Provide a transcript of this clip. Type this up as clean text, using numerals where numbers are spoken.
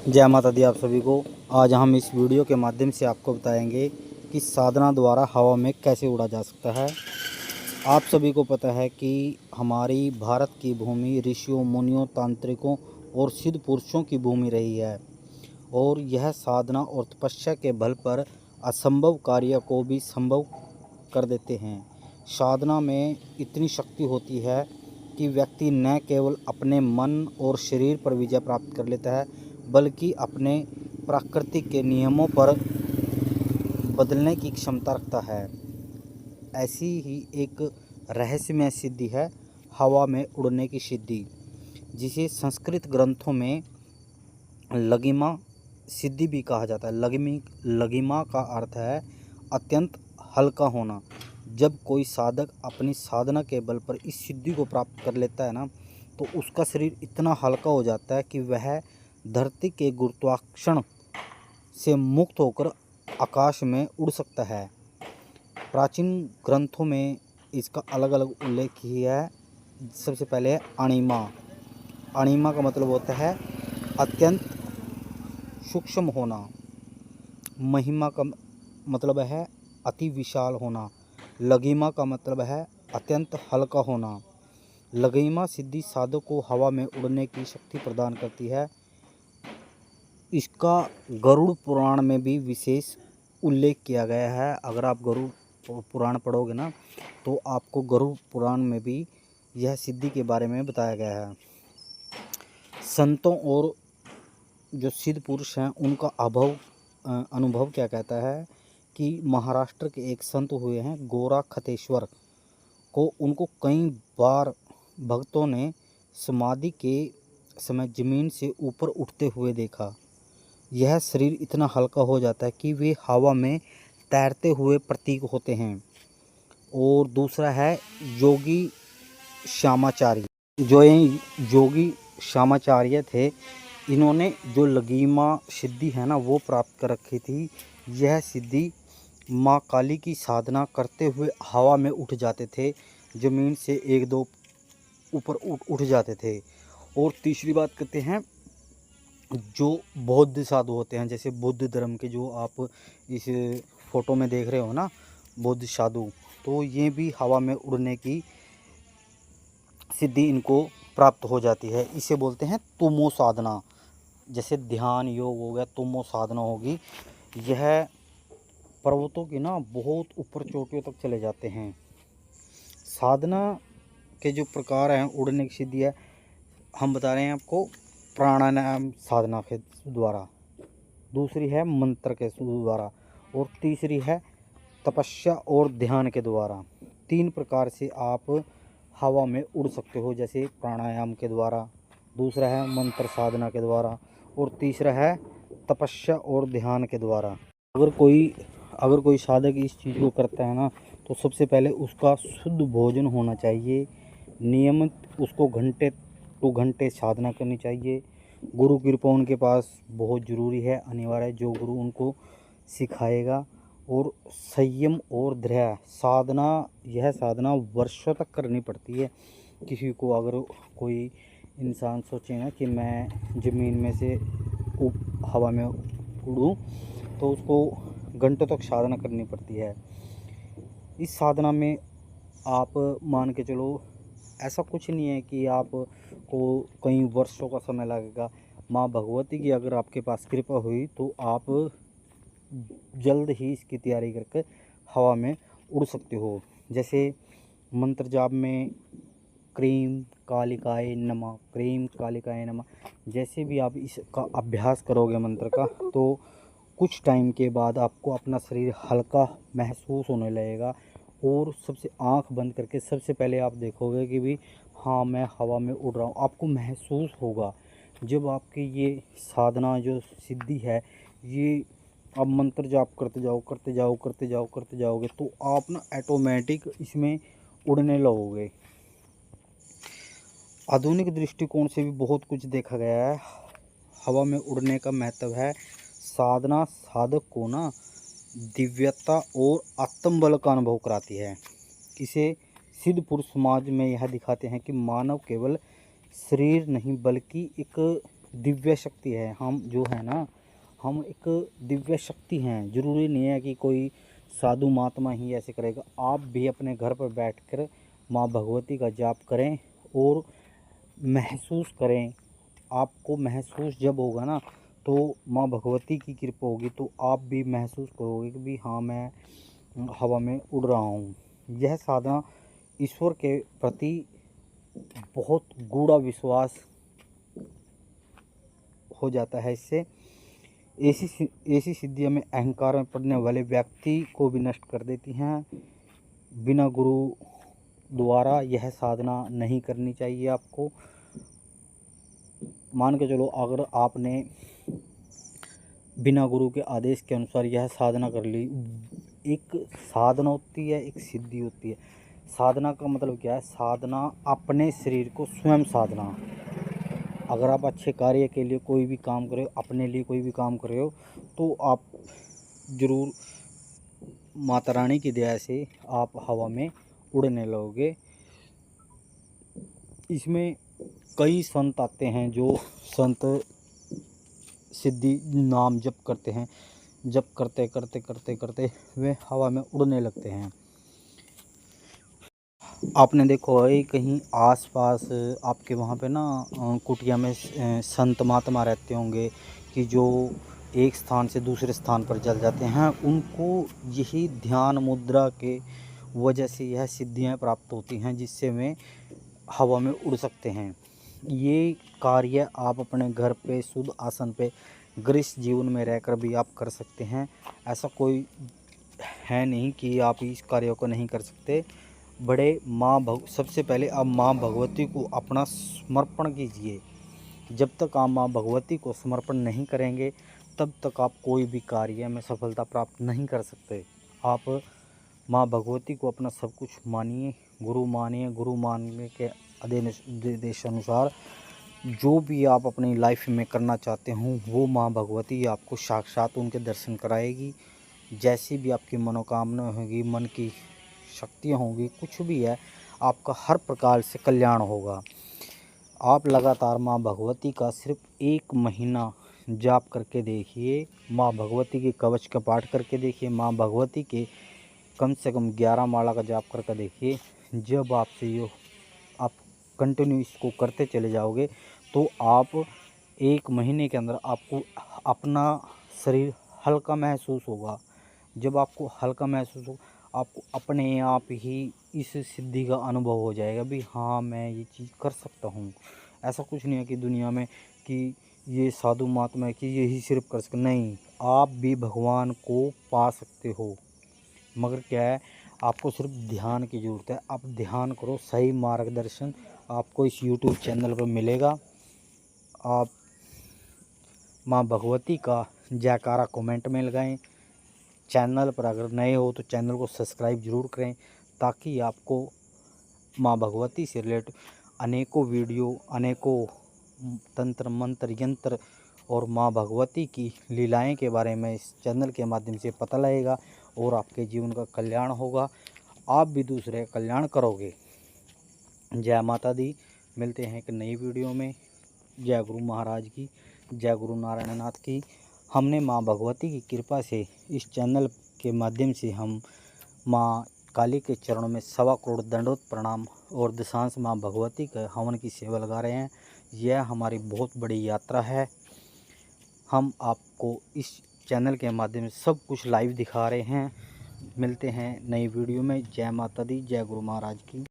जय माता दी आप सभी को। आज हम इस वीडियो के माध्यम से आपको बताएंगे कि साधना द्वारा हवा में कैसे उड़ा जा सकता है। आप सभी को पता है कि हमारी भारत की भूमि ऋषियों, मुनियों, तांत्रिकों और सिद्ध पुरुषों की भूमि रही है और यह साधना और तपस्या के बल पर असंभव कार्य को भी संभव कर देते हैं। साधना में इतनी शक्ति होती है कि व्यक्ति न केवल अपने मन और शरीर पर विजय प्राप्त कर लेता है बल्कि अपने प्रकृति के नियमों पर बदलने की क्षमता रखता है। ऐसी ही एक रहस्यमय सिद्धि है हवा में उड़ने की सिद्धि, जिसे संस्कृत ग्रंथों में लगिमा सिद्धि भी कहा जाता है। लगिमा का अर्थ है अत्यंत हल्का होना। जब कोई साधक अपनी साधना के बल पर इस सिद्धि को प्राप्त कर लेता है ना, तो उसका शरीर इतना हल्का हो जाता है कि वह धरती के गुरुत्वाकर्षण से मुक्त होकर आकाश में उड़ सकता है। प्राचीन ग्रंथों में इसका अलग अलग उल्लेख किया है। सबसे पहले है अणिमा। अणिमा का मतलब होता है अत्यंत सूक्ष्म होना। महिमा का मतलब है अति विशाल होना। लघिमा का मतलब है अत्यंत हल्का होना। लघिमा सिद्धि साधक को हवा में उड़ने की शक्ति प्रदान करती है। इसका गरुड़ पुराण में भी विशेष उल्लेख किया गया है। अगर आप गरुड़ पुराण पढ़ोगे ना, तो आपको गरुड़ पुराण में भी यह सिद्धि के बारे में बताया गया है। संतों और जो सिद्ध पुरुष हैं उनका अनुभव क्या कहता है कि महाराष्ट्र के एक संत हुए हैं गोरा खतेश्वर को, उनको कई बार भक्तों ने समाधि के समय जमीन से ऊपर उठते हुए देखा। यह शरीर इतना हल्का हो जाता है कि वे हवा में तैरते हुए प्रतीक होते हैं। और दूसरा है योगी श्यामाचार्य। जो ये योगी श्यामाचार्य थे, इन्होंने जो लघिमा सिद्धि है ना वो प्राप्त कर रखी थी। यह सिद्धि माँ काली की साधना करते हुए हवा में उठ जाते थे, ज़मीन से एक दो ऊपर उठ जाते थे। और तीसरी बात करते हैं जो बौद्ध साधु होते हैं, जैसे बुद्ध धर्म के जो आप इस फोटो में देख रहे हो ना, बौद्ध साधु, तो ये भी हवा में उड़ने की सिद्धि इनको प्राप्त हो जाती है। इसे बोलते हैं तुमो साधना। जैसे ध्यान योग हो गया, तुमो साधना होगी। यह पर्वतों की ना बहुत ऊपर चोटियों तक चले जाते हैं। साधना के जो प्रकार हैं उड़ने की सिद्धि है, हम बता रहे हैं आपको प्राणायाम साधना के द्वारा, दूसरी है मंत्र के द्वारा, और तीसरी है तपस्या और ध्यान के द्वारा। 3 प्रकार से आप हवा में उड़ सकते हो, जैसे प्राणायाम के द्वारा, दूसरा है मंत्र साधना के द्वारा, और तीसरा है तपस्या और ध्यान के द्वारा। अगर कोई साधक इस चीज़ को करता है ना, तो सबसे पहले उसका शुद्ध भोजन होना चाहिए। नियमित उसको घंटे टू घंटे साधना करनी चाहिए। गुरु कृपा उनके पास बहुत ज़रूरी है, अनिवार्य है, जो गुरु उनको सिखाएगा। और संयम और धैर्य साधना, यह साधना वर्षों तक करनी पड़ती है। किसी को अगर कोई इंसान सोचे ना कि मैं ज़मीन में से हवा में उड़ूँ, तो उसको घंटों तक साधना करनी पड़ती है। इस साधना में आप मान के चलो, ऐसा कुछ नहीं है कि आपको कई वर्षों का समय लगेगा। माँ भगवती की अगर आपके पास कृपा हुई तो आप जल्द ही इसकी तैयारी करके हवा में उड़ सकते हो। जैसे मंत्र जाप में क्रीम कालिकाय नमः, क्रीम कालिकाय नमः, जैसे भी आप इसका अभ्यास करोगे मंत्र का, तो कुछ टाइम के बाद आपको अपना शरीर हल्का महसूस होने लगेगा। और सबसे आंख बंद करके सबसे पहले आप देखोगे कि भी हाँ मैं हवा में उड़ रहा हूँ, आपको महसूस होगा। जब आपकी ये साधना जो सिद्धि है, ये आप मंत्र जाप करते जाओगे तो आप ना ऑटोमेटिक इसमें उड़ने लगोगे। आधुनिक दृष्टिकोण से भी बहुत कुछ देखा गया है। हवा में उड़ने का महत्व है। साधना साधक को ना दिव्यता और आत्मबल का अनुभव कराती है। इसे सिद्ध पुरुष समाज में यह दिखाते हैं कि मानव केवल शरीर नहीं बल्कि एक दिव्य शक्ति है। हम जो है ना, हम एक दिव्य शक्ति हैं। ज़रूरी नहीं है कि कोई साधु महात्मा ही ऐसे करेगा। आप भी अपने घर पर बैठकर माँ भगवती का जाप करें और महसूस करें। आपको महसूस जब होगा ना, तो माँ भगवती की कृपा होगी, तो आप भी महसूस करोगे कि भी हाँ, मैं हवा में उड़ रहा हूँ। यह साधना ईश्वर के प्रति बहुत गूढ़ा विश्वास हो जाता है। इससे ऐसी सिद्धियाँ में अहंकार में पड़ने वाले व्यक्ति को भी नष्ट कर देती हैं। बिना गुरु द्वारा यह साधना नहीं करनी चाहिए आपको। मान के चलो, अगर आपने बिना गुरु के आदेश के अनुसार यह साधना कर ली, एक साधना होती है, एक सिद्धि होती है। साधना का मतलब क्या है? साधना अपने शरीर को स्वयं साधना। अगर आप अच्छे कार्य के लिए कोई भी काम कर रहे हो, अपने लिए कोई भी काम कर रहे हो, तो आप ज़रूर माता रानी की दया से आप हवा में उड़ने लगोगे। इसमें कई संत आते हैं, जो संत सिद्धि नाम जप करते हैं। जप करते करते करते करते वे हवा में उड़ने लगते हैं। आपने देखो है कहीं आसपास आपके वहाँ पे ना कुटिया में संत महात्मा रहते होंगे कि जो एक स्थान से दूसरे स्थान पर चल जाते हैं। उनको यही ध्यान मुद्रा के वजह से यह सिद्धियाँ प्राप्त होती हैं, जिससे वे हवा में उड़ सकते हैं। ये कार्य आप अपने घर पे शुद्ध आसन पे गृहस्थ जीवन में रहकर भी आप कर सकते हैं। ऐसा कोई है नहीं कि आप इस कार्य को नहीं कर सकते। सबसे पहले आप माँ भगवती को अपना समर्पण कीजिए। जब तक आप माँ भगवती को समर्पण नहीं करेंगे, तब तक आप कोई भी कार्य में सफलता प्राप्त नहीं कर सकते। आप माँ भगवती को अपना सब कुछ मानिए, गुरु मानिए। गुरु मानने के आदेशानुसार जो भी आप अपनी लाइफ में करना चाहते हो, वो माँ भगवती आपको साक्षात उनके दर्शन कराएगी। जैसी भी आपकी मनोकामना होगी, मन की शक्तियाँ होंगी, कुछ भी है, आपका हर प्रकार से कल्याण होगा। आप लगातार माँ भगवती का सिर्फ 1 महीना जाप करके देखिए। माँ भगवती के कवच का पाठ करके देखिए। माँ भगवती के कम से कम 11 माला का जाप करके देखिए। जब आपसे ये आप कंटिन्यू इसको करते चले जाओगे, तो आप 1 महीने के अंदर आपको अपना शरीर हल्का महसूस होगा। जब आपको हल्का महसूस हो, आपको अपने आप ही इस सिद्धि का अनुभव हो जाएगा भी हाँ, मैं ये चीज़ कर सकता हूँ। ऐसा कुछ नहीं है कि दुनिया में कि ये साधु महात्मा है कि यही सिर्फ कर सकते, नहीं, आप भी भगवान को पा सकते हो। मगर क्या है, आपको सिर्फ ध्यान की ज़रूरत है। आप ध्यान करो, सही मार्गदर्शन आपको इस YouTube चैनल पर मिलेगा। आप माँ भगवती का जयकारा कमेंट में लगाएं। चैनल पर अगर नए हो तो चैनल को सब्सक्राइब ज़रूर करें, ताकि आपको माँ भगवती से रिलेटेड अनेकों वीडियो, अनेकों तंत्र मंत्र यंत्र और माँ भगवती की लीलाएं के बारे में इस चैनल के माध्यम से पता लगेगा और आपके जीवन का कल्याण होगा। आप भी दूसरे का कल्याण करोगे। जय माता दी। मिलते हैं एक नई वीडियो में। जय गुरु महाराज की, जय गुरु नारायण नाथ की। हमने माँ भगवती की कृपा से इस चैनल के माध्यम से हम माँ काली के चरणों में 1.25 करोड़ दंडोत प्रणाम और दशांश माँ भगवती के हवन की सेवा लगा रहे हैं। यह हमारी बहुत बड़ी यात्रा है। हम आपको इस चैनल के माध्यम से सब कुछ लाइव दिखा रहे हैं। मिलते हैं नई वीडियो में। जय माता दी, जय गुरु महाराज की।